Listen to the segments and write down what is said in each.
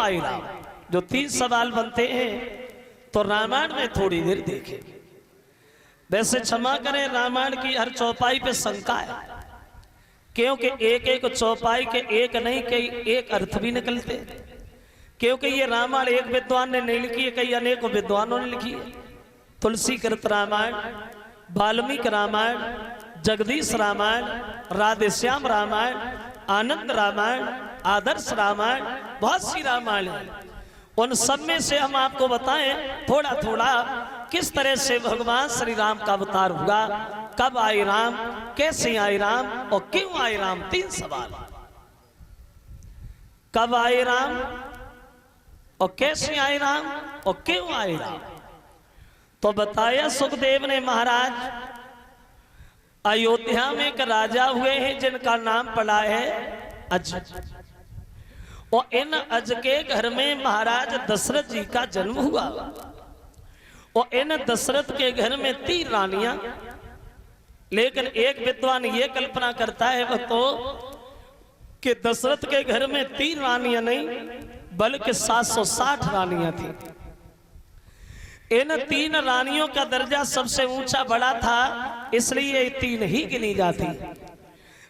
आए राम, जो 3 सवाल बनते हैं तो रामायण में थोड़ी देर देखें। वैसे क्षमा करें, रामायण की हर चौपाई पे शंका है, क्योंकि एक एक चौपाई के एक नहीं कई एक अर्थ भी निकलते, क्योंकि ये रामायण एक विद्वान ने नहीं लिखी है, कई अनेकों विद्वानों ने लिखी है। तुलसीकृत रामायण, वाल्मीकि रामायण, जगदीश रामायण, राधेश्याम रामायण, आनंद रामायण, आदर्श रामायण, बहुत सी रामायण है। उन सब में से हम आपको बताएं थोड़ा थोड़ा किस तरह से भगवान श्री राम का अवतार हुआ, कब आए राम, कैसे आए राम और क्यों आए राम। 3 सवाल। कब आए राम और कैसे आए राम और क्यों आए राम। तो बताया सुखदेव ने महाराज, अयोध्या में एक राजा हुए हैं जिनका नाम पड़ा है अज, और इन अज के घर में महाराज दशरथ जी का जन्म हुआ। और इन दशरथ के घर में 3 रानियां, लेकिन एक विद्वान ये कल्पना करता है वह तो कि दशरथ के घर में 3 रानियां नहीं बल्कि 760 रानियां थी। इन 3 रानियों का दर्जा सबसे ऊंचा बड़ा था, इसलिए ये 3 ही गिनी जाती।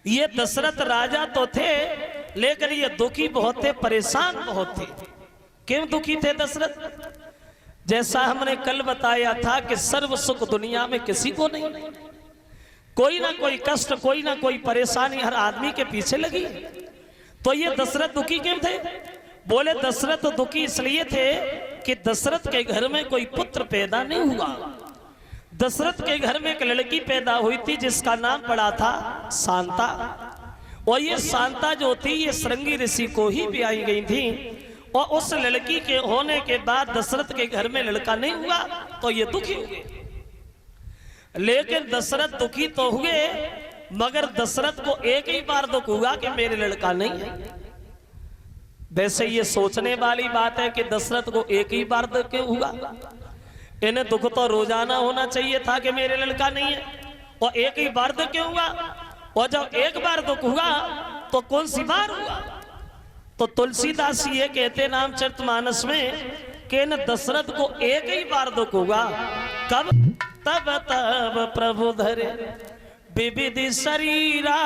ये दशरथ राजा तो थे, लेकिन ये दुखी बहुत थे, परेशान बहुत थे। क्यों दुखी थे दशरथ? जैसा हमने कल बताया था कि सर्व सुख दुनिया में किसी को नहीं, कोई ना कोई कष्ट, कोई ना कोई परेशानी हर आदमी के पीछे लगी। तो ये दशरथ दुखी क्यों थे? बोले दशरथ दुखी इसलिए थे कि दशरथ के घर में कोई पुत्र पैदा नहीं हुआ। दशरथ के घर में एक लड़की पैदा हुई थी जिसका नाम पड़ा था शांता, और ये शांता जो थी ये श्रृंगी ऋषि को ही ब्याही गई थी। और उस लड़की के होने के बाद दशरथ के घर में लड़का नहीं हुआ तो ये दुखी हुए। लेकिन दशरथ दुखी तो हुए, मगर दशरथ को एक ही बार दुख हुआ कि मेरे लड़का नहीं है। वैसे ये सोचने वाली बात है कि दशरथ को एक ही बार दुख क्यों हुआ। इन्हें दुख तो रोजाना होना चाहिए था कि मेरे लड़का नहीं है, और एक ही बार दुख क्यों हुआ। और जब एक बार दुख हुआ तो कौन सी बार हुआ। तो तुलसीदास ये कहते रामचरितमानस में कि न दशरथ को एक ही बार दुख हुआ। कब? तब तब प्रभु धरे विविधि शरीरा,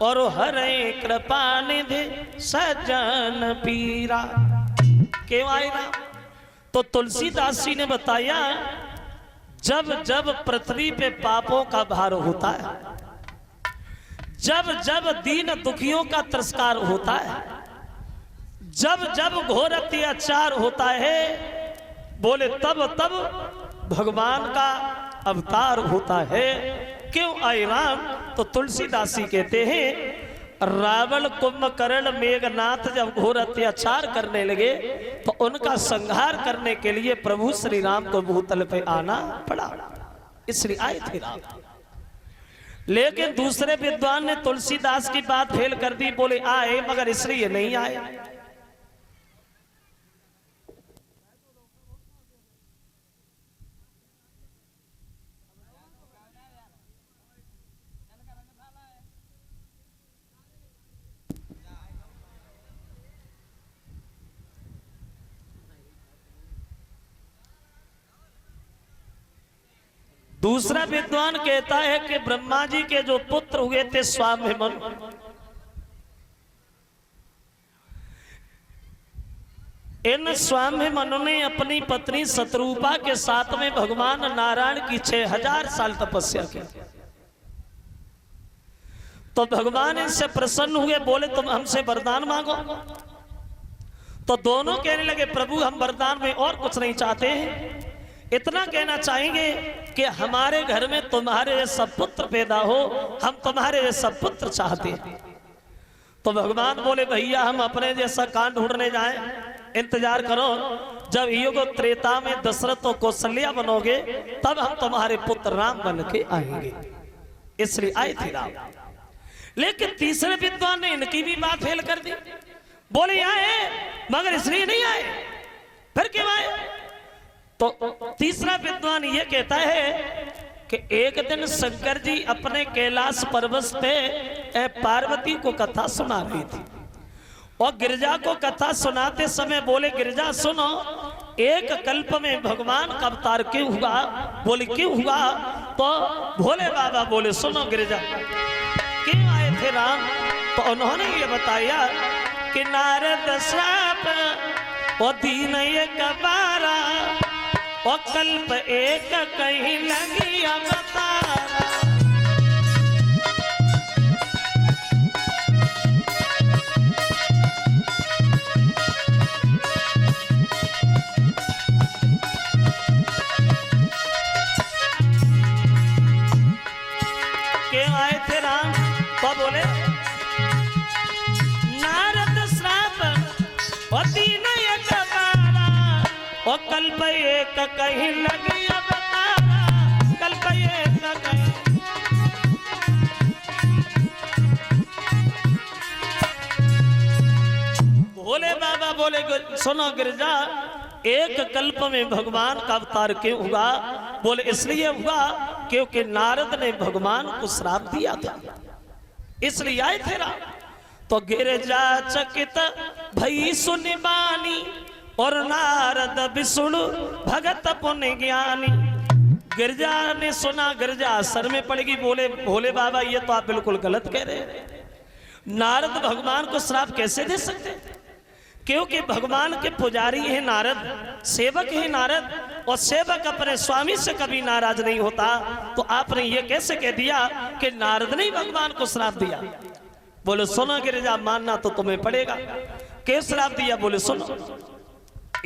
और हरे कृपा निधि सज्जन पीरा। क्यों आए राम? तो तुलसीदास जी ने बताया, जब जब पृथ्वी पे पापों का भार होता है, जब जब दीन दुखियों का तिरस्कार होता है, जब जब घोर अत्याचार होता है, बोले तब तब भगवान का अवतार होता है। क्यों आए राम? तो तुलसीदास जी कहते हैं, रावण कुंभकर्ण मेघनाथ जब घोर अत्याचार करने लगे तो उनका संहार करने के लिए प्रभु श्री राम को भूतल पे आना पड़ा, इसलिए आए थे राम। लेकिन दूसरे विद्वान ने तुलसीदास की बात फेल कर दी, बोले आए मगर इसलिए नहीं आए। दूसरा विद्वान कहता है कि ब्रह्मा जी के जो पुत्र हुए थे स्वाभिमनु, इन स्वाभिमनु ने अपनी पत्नी शत्रुपा के साथ में भगवान नारायण की 6000 साल तपस्या की। तो भगवान इनसे प्रसन्न हुए, बोले तुम हमसे वरदान मांगो। तो दोनों कहने लगे प्रभु हम वरदान में और कुछ नहीं चाहते हैं, इतना कहना चाहेंगे कि हमारे घर में तुम्हारे जैसा पुत्र पैदा हो, हम तुम्हारे जैसा पुत्र चाहते हैं। तो भगवान बोले भैया हम अपने जैसा कान ढूंढने जाएं, इंतजार करो, जब युग त्रेता में दशरथ और कौशल्या बनोगे तब हम तुम्हारे पुत्र राम बन के आएंगे, इसलिए आए थे राम। लेकिन तीसरे विद्वान ने इनकी भी बात फेल कर दी, बोले आए मगर इसलिए नहीं आए, फिर क्यों आए। तो तीसरा विद्वान ये कहता है कि एक दिन शंकर जी अपने कैलाश पर्वत पे पार्वती को कथा सुना रही थी, और गिरजा को कथा सुनाते समय बोले गिरजा सुनो, एक कल्प में भगवान का अवतार क्यों हुआ? बोले क्यों हुआ? तो भोले बाबा बोले सुनो गिरजा, क्यों आए थे राम? तो उन्होंने ये बताया कि नारद श्राप और दीन एक बारा और कल्प एक कहीं लगी अवतारा। क्यों आए थे राम? तो बोले नारद श्राप और दीन एक बारा और कल्प एक कहीं लगी अवतारा, कल्प एक कहीं। भोले बाबा बोले सुनो गिरजा, एक कल्प में भगवान का अवतार क्यों हुआ? बोले इसलिए हुआ क्योंकि नारद ने भगवान को श्राप दिया था, इसलिए आए थे राम। तो गिरजा चकित भई सुनि बानी और नारद विष्णु भगत पुण्य ज्ञानी। गिरजा ने सुना, गिरजा सर में पड़ेगी। बोले भोले बाबा ये तो आप बिल्कुल गलत कह रहे हैं, नारद भगवान को श्राप कैसे दे सकते? क्योंकि भगवान के पुजारी हैं नारद, सेवक हैं नारद, और सेवक अपने स्वामी से कभी नाराज नहीं होता। तो आपने ये कैसे कह दिया कि नारद ने भगवान को श्राप दिया? बोले सुनो गिरजा, मानना तो तुम्हें पड़ेगा। कैसे श्राप दिया? बोले सुनो,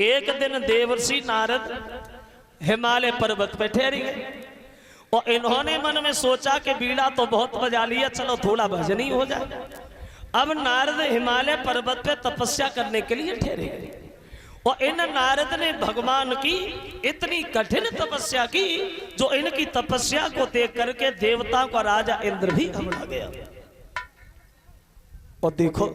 एक दिन देवर्षि नारद हिमालय पर्वत पे ठहर गए और इन्होंने मन में सोचा कि बीड़ा तो बहुत बजा लिया, चलो थोड़ा भजन ही हो जाए। अब नारद हिमालय पर्वत पे तपस्या करने के लिए ठहरे गए और इन नारद ने भगवान की इतनी कठिन तपस्या की जो इनकी तपस्या को देख करके देवताओं का राजा इंद्र भी घबरा गया। और देखो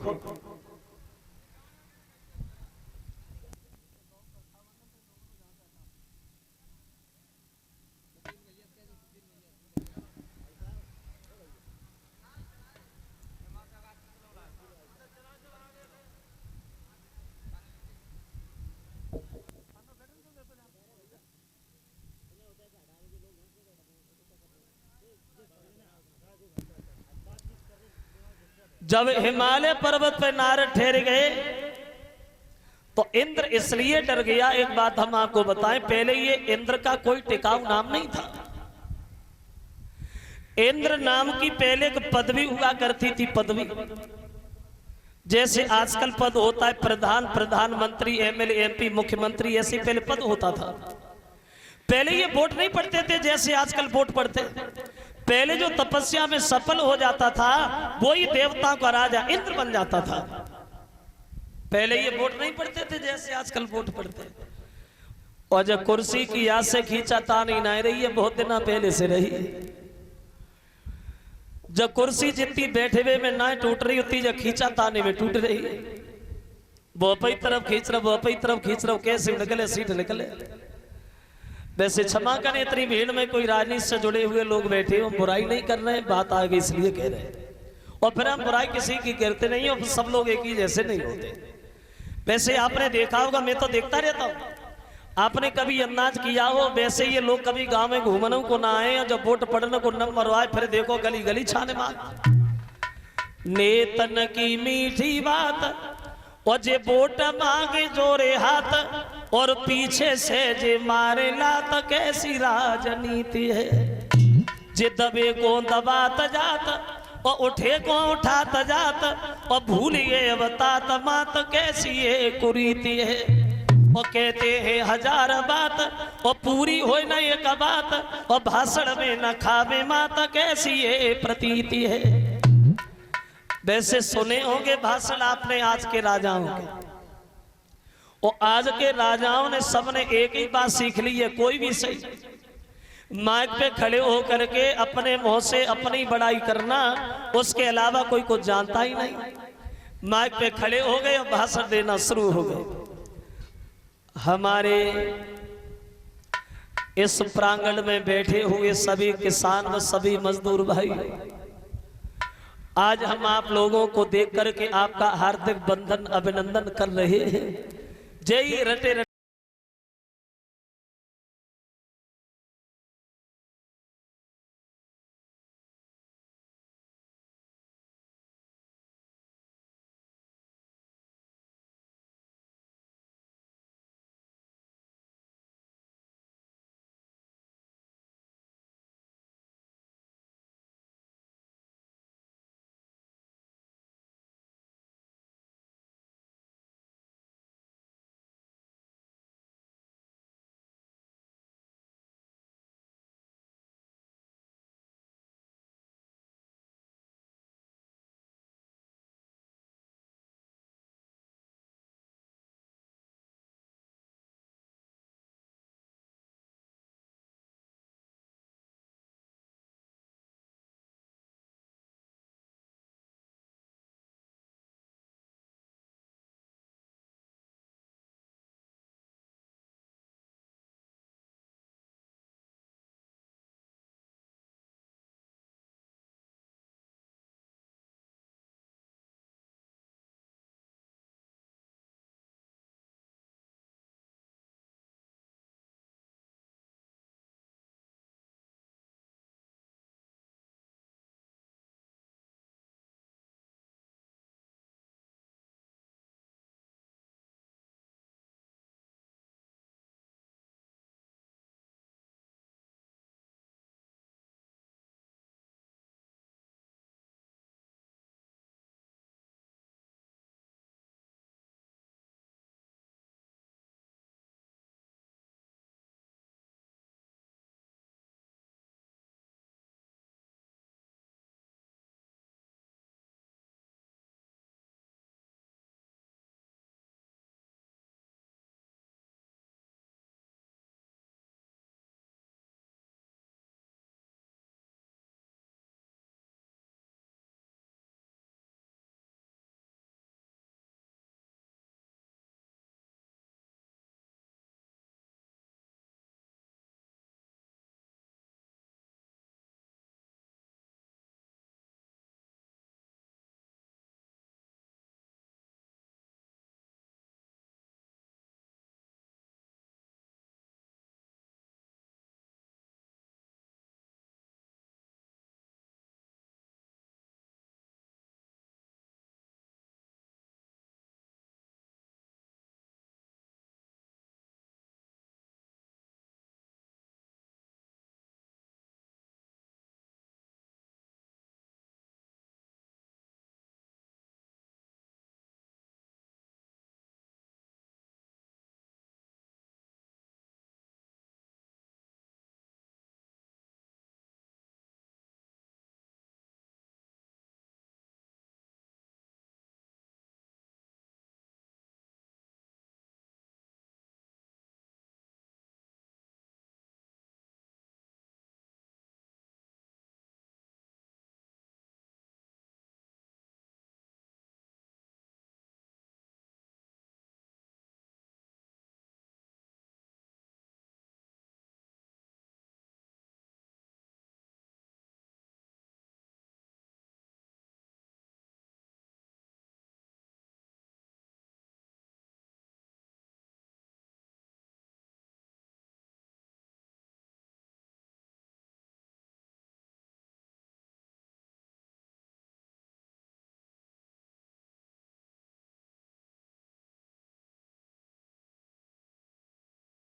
जब हिमालय पर्वत पर नारद ठहर गए तो इंद्र इसलिए डर गया। एक बात हम आपको बताएं, पहले ये इंद्र का कोई टिकाऊ नाम नहीं था। इंद्र नाम की पहले एक पदवी हुआ करती थी, पदवी जैसे आजकल पद होता है प्रधान, प्रधानमंत्री, एमएलए, एमपी, मुख्यमंत्री, ऐसे पहले पद होता था। पहले ये वोट नहीं पढ़ते थे जैसे आजकल वोट पढ़ते। पहले जो तपस्या में सफल हो जाता था वही देवताओं का राजा इंद्र बन जाता था। पहले ये वोट नहीं पढ़ते थे जैसे आजकल वोट पढ़ते। और जब कुर्सी की याद से खींचा तानी नहीं रही है, बहुत दिन पहले से रही। जब कुर्सी जितनी बैठे हुए में ना टूट रही होती, जब खींचा ताने में टूट रही है। वो अपनी तरफ खींच रहा, वो अपनी तरफ खींच रहा, कैसे निकले सीट निकले। वैसे क्षमा करें, इतनी भीड़ में कोई राजनीति से जुड़े हुए लोग बैठे हो, बुराई नहीं कर रहे हैं, बात आ गई इसलिए कह रहे हैं। और फिर हम बुराई किसी की करते नहीं हो, सब लोग एक ही जैसे नहीं होते। वैसे आपने देखा होगा, मैं तो देखता रहता हूँ, आपने कभी अंदाज किया हो वैसे ये लोग कभी गांव में घूमने को ना आए और जब वोट पड़ने को न मरवाए, फिर देखो गली गली छाने मार। नेतन की मीठी बात और जे वोट मांगे जोरे हाथ और पीछे से जे मारे लात, कैसी राजनीति है। जे दबे को दबात जात और उठे को उठात जात और भूल गए बतात मात, कैसी ये कुरीति है। और कहते हैं हजार बात और पूरी हो न एक बात और भाषण में न खावे मात, कैसी ये प्रतीति है। वैसे सुने होंगे भाषण आपने आज के राजाओं के, और आज के राजाओं ने सबने एक ही बात सीख ली है, कोई भी सही माइक पे खड़े हो करके अपने मुंह से अपनी बड़ाई करना, उसके अलावा कोई कुछ जानता ही नहीं। माइक पे खड़े हो गए और भाषण देना शुरू हो गए। हमारे इस प्रांगण में बैठे हुए सभी किसान व सभी मजदूर भाई, आज हम आप लोगों को देख करके आपका हार्दिक बंधन अभिनंदन कर रहे हैं। जय रटे रटे